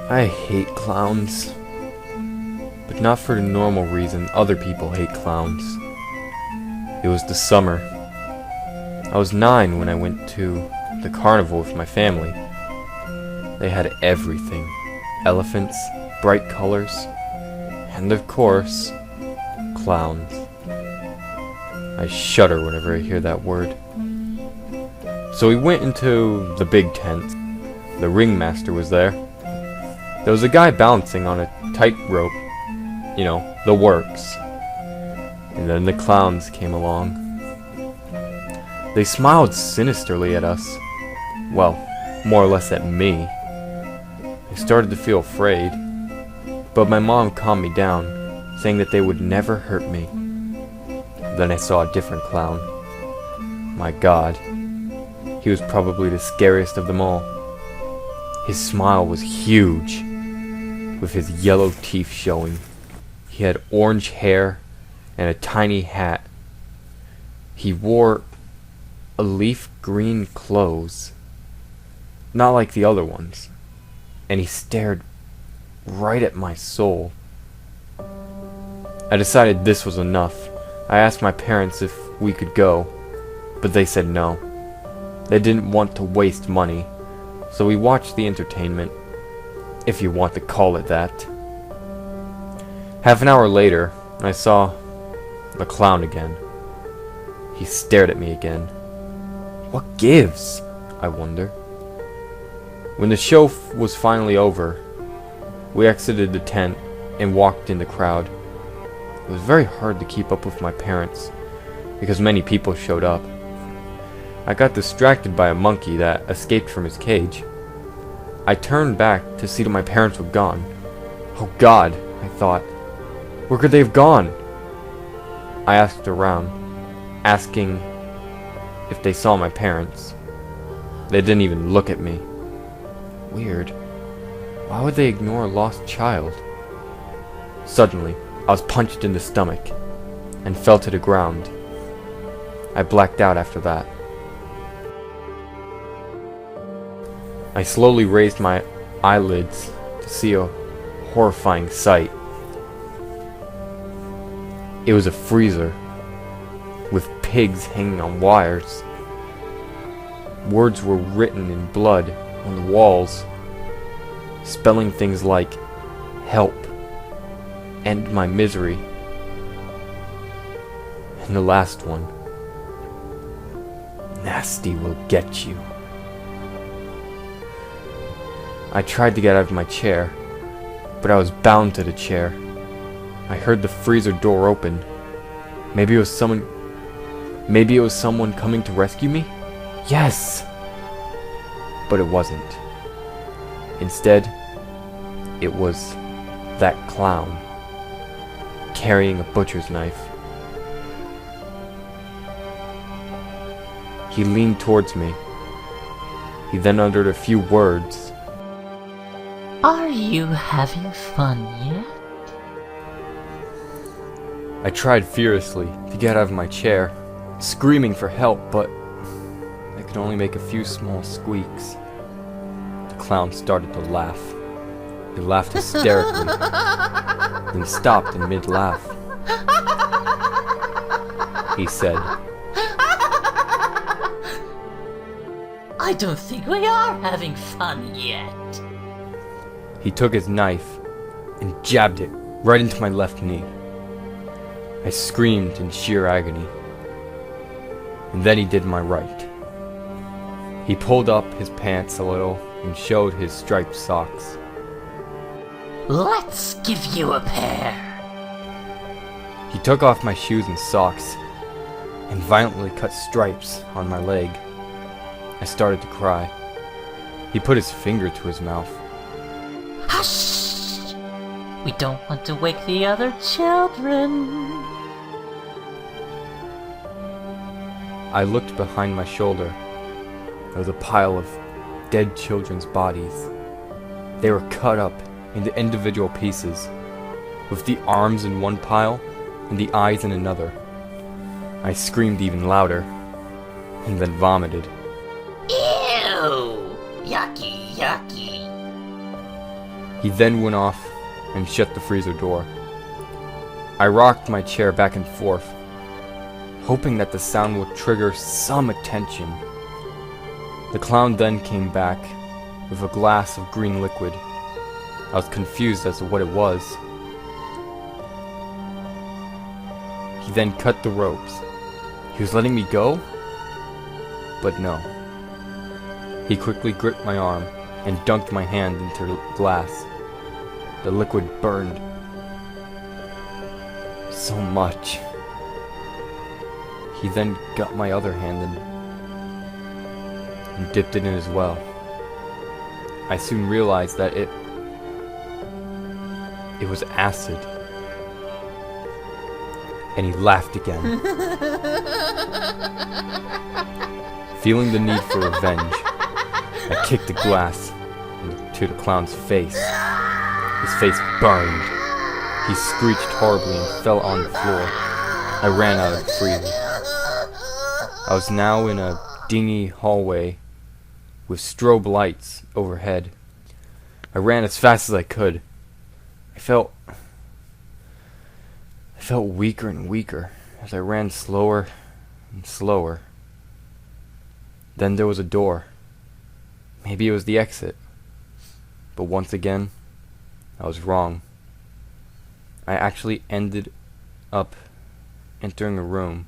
I hate clowns. But not for the normal reason other people hate clowns. It was the summer. I was 9 when I went to the carnival with my family. They had everything. Elephants, bright colors, and of course, clowns. I shudder whenever I hear that word. So we went into the big tent. The ringmaster was there. There was a guy balancing on a tightrope. You know, the works. And then the clowns came along. They smiled sinisterly at us. Well, more or less at me. I started to feel afraid, but my mom calmed me down, saying that they would never hurt me. Then I saw a different clown. My God, he was probably the scariest of them all. His smile was huge, with his yellow teeth showing. He had orange hair and a tiny hat. He wore a leaf green clothes, not like the other ones, and he stared right at my soul. I decided this was enough. I asked my parents if we could go, but they said no. They didn't want to waste money, so we watched the entertainment, if you want to call it that. Half an hour later, I saw the clown again. He stared at me again. What gives? I wonder. When the show was finally over, we exited the tent and walked in the crowd. It was very hard to keep up with my parents, because many people showed up. I got distracted by a monkey that escaped from his cage. I turned back to see that my parents were gone. Oh God, I thought. Where could they have gone? I asked around, asking if they saw my parents. They didn't even look at me. Weird. Why would they ignore a lost child? Suddenly, I was punched in the stomach and fell to the ground. I blacked out after that. I slowly raised my eyelids to see a horrifying sight. It was a freezer with pigs hanging on wires. Words were written in blood on the walls, spelling things like help, end my misery, and the last one, nasty will get you. I tried to get out of my chair, but I was bound to the chair. I heard the freezer door open. Maybe it was someone coming to rescue me? Yes! But it wasn't. Instead, it was that clown carrying a butcher's knife. He leaned towards me. He then uttered a few words. Are you having fun yet? I tried furiously to get out of my chair, screaming for help, but I could only make a few small squeaks. The clown started to laugh. He laughed hysterically, then stopped in mid-laugh. He said, I don't think we are having fun yet. He took his knife and jabbed it right into my left knee. I screamed in sheer agony. And then he did my right. He pulled up his pants a little and showed his striped socks. Let's give you a pair. He took off my shoes and socks and violently cut stripes on my leg. I started to cry. He put his finger to his mouth. Hush! We don't want to wake the other children. I looked behind my shoulder. There was a pile of dead children's bodies. They were cut up into individual pieces, with the arms in one pile and the eyes in another. I screamed even louder, and then vomited. Ew! Yucky, yucky. He then went off and shut the freezer door. I rocked my chair back and forth, hoping that the sound would trigger some attention. The clown then came back with a glass of green liquid. I was confused as to what it was. He then cut the ropes. He was letting me go? But no. He quickly gripped my arm and dunked my hand into the glass. The liquid burned so much. He then got my other hand and dipped it in as well. I soon realized that it was acid. And he laughed again. Feeling the need for revenge, I kicked the glass into the clown's face. His face burned. He screeched horribly and fell on the floor. I ran out of the freezer. I was now in a dingy hallway with strobe lights overhead. I ran as fast as I could. I felt weaker and weaker as I ran slower and slower. Then there was a door. Maybe it was the exit. But once again, I was wrong. I actually ended up entering a room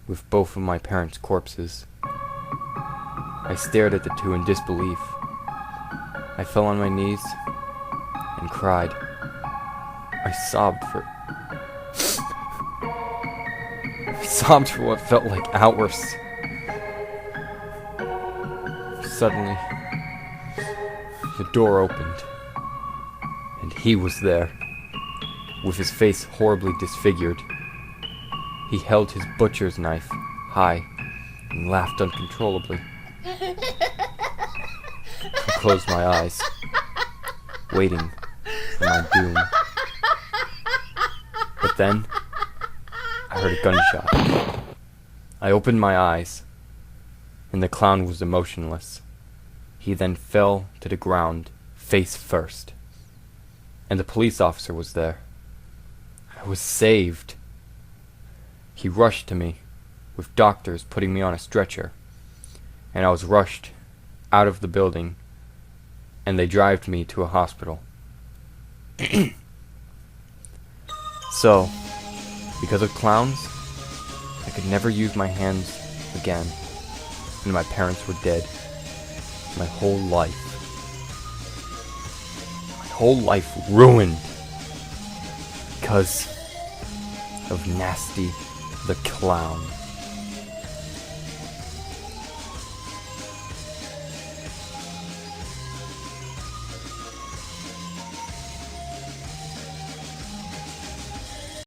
with both of my parents' corpses. I stared at the two in disbelief. I fell on my knees and cried. I sobbed for what felt like hours. Suddenly, the door opened, and he was there, with his face horribly disfigured. He held his butcher's knife high and laughed uncontrollably. I closed my eyes, waiting for my doom. But then, I heard a gunshot. I opened my eyes, and the clown was emotionless. He then fell to the ground, face first. And the police officer was there. I was saved. He rushed to me, with doctors putting me on a stretcher, and I was rushed out of the building, and they drove me to a hospital. So, because of clowns, I could never use my hands again, and my parents were dead. My whole life ruined because of Nasty the Clown.